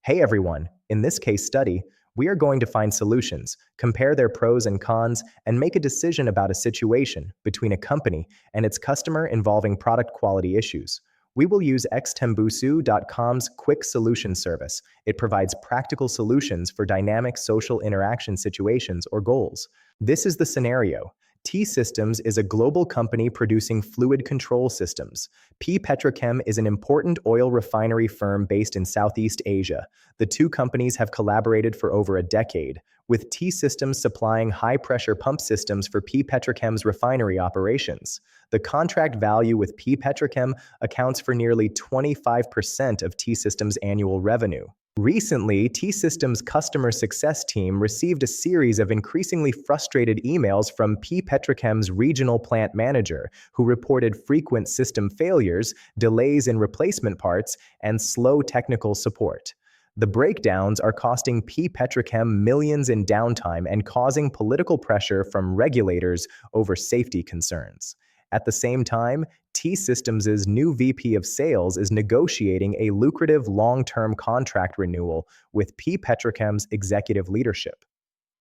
Hey everyone, in this case study, we are going to find solutions, compare their pros and cons, and make a decision about a situation between a company and its customer involving product quality issues. We will use xtembusu.com's quick solution service. It provides practical solutions for dynamic social interaction situations or goals. This is the scenario. T-Systems is a global company producing fluid control systems. P Petrochem is an important oil refinery firm based in Southeast Asia. The two companies have collaborated for over a decade, with T-Systems supplying high-pressure pump systems for P Petrochem's refinery operations. The contract value with P Petrochem accounts for nearly 25% of T-Systems' annual revenue. Recently, T-Systems' customer success team received a series of increasingly frustrated emails from P Petrochem's regional plant manager, who reported frequent system failures, delays in replacement parts, and slow technical support. The breakdowns are costing P Petrochem millions in downtime and causing political pressure from regulators over safety concerns. At the same time, T-Systems' new VP of Sales is negotiating a lucrative long-term contract renewal with P Petrochem's executive leadership.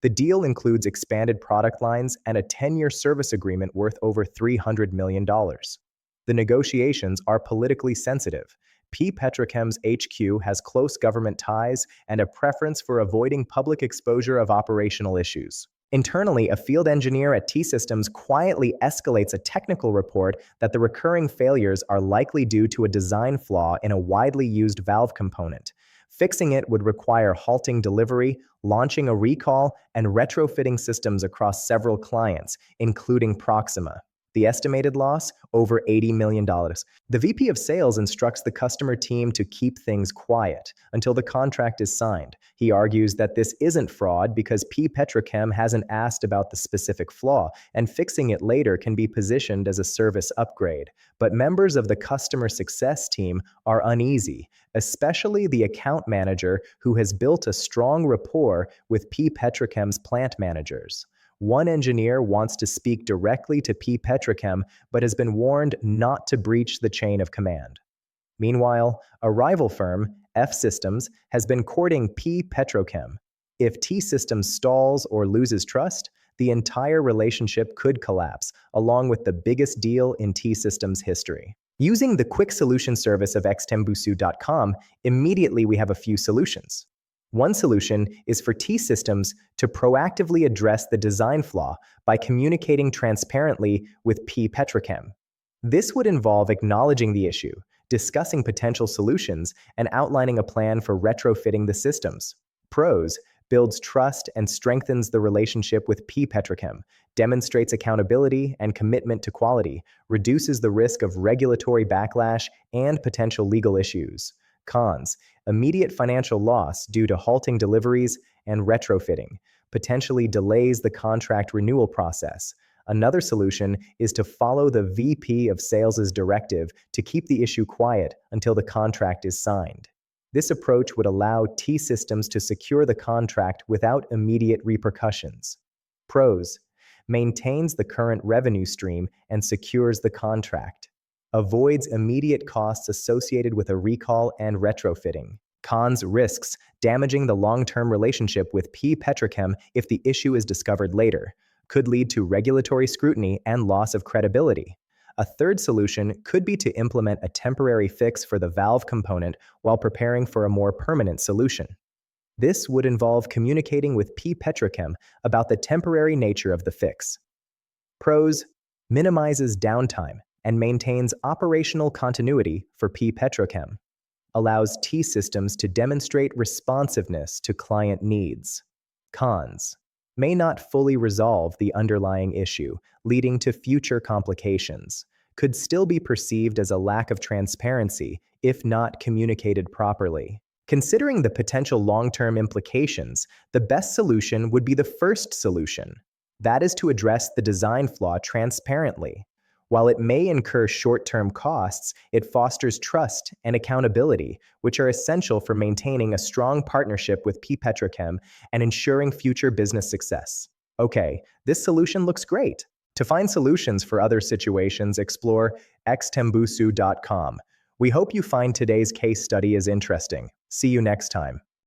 The deal includes expanded product lines and a 10-year service agreement worth over $300 million. The negotiations are politically sensitive. P Petrochem's HQ has close government ties and a preference for avoiding public exposure of operational issues. Internally, a field engineer at T-Systems quietly escalates a technical report that the recurring failures are likely due to a design flaw in a widely used valve component. Fixing it would require halting delivery, launching a recall, and retrofitting systems across several clients, including Proxima. The estimated loss? Over $80 million. The VP of Sales instructs the customer team to keep things quiet until the contract is signed. He argues that this isn't fraud because P Petrochem hasn't asked about the specific flaw, and fixing it later can be positioned as a service upgrade. But members of the customer success team are uneasy, especially the account manager who has built a strong rapport with P Petrochem's plant managers. One engineer wants to speak directly to P Petrochem but has been warned not to breach the chain of command. Meanwhile, a rival firm, F Systems, has been courting P Petrochem. If T Systems stalls or loses trust, the entire relationship could collapse, along with the biggest deal in T Systems history. Using the quick solution service of xtembusu.com, immediately we have a few solutions. One solution is for T-Systems to proactively address the design flaw by communicating transparently with P Petrochem. This would involve acknowledging the issue, discussing potential solutions, and outlining a plan for retrofitting the systems. Pros: builds trust and strengthens the relationship with P Petrochem, demonstrates accountability and commitment to quality, reduces the risk of regulatory backlash and potential legal issues. Cons: immediate financial loss due to halting deliveries and retrofitting, potentially delays the contract renewal process. Another solution is to follow the VP of Sales' directive to keep the issue quiet until the contract is signed. This approach would allow T-Systems to secure the contract without immediate repercussions. Pros: maintains the current revenue stream and secures the contract. Avoids immediate costs associated with a recall and retrofitting. Cons: risks damaging the long-term relationship with P Petrochem if the issue is discovered later. Could lead to regulatory scrutiny and loss of credibility. A third solution could be to implement a temporary fix for the valve component while preparing for a more permanent solution. This would involve communicating with P Petrochem about the temporary nature of the fix. Pros: minimizes downtime and maintains operational continuity for P Petrochem. Allows T-Systems to demonstrate responsiveness to client needs. Cons: may not fully resolve the underlying issue, leading to future complications. Could still be perceived as a lack of transparency if not communicated properly. Considering the potential long-term implications, the best solution would be the first solution. That is to address the design flaw transparently. While it may incur short-term costs, it fosters trust and accountability, which are essential for maintaining a strong partnership with P Petrochem and ensuring future business success. Okay, this solution looks great. To find solutions for other situations, explore xtembusu.com. We hope you find today's case study is interesting. See you next time.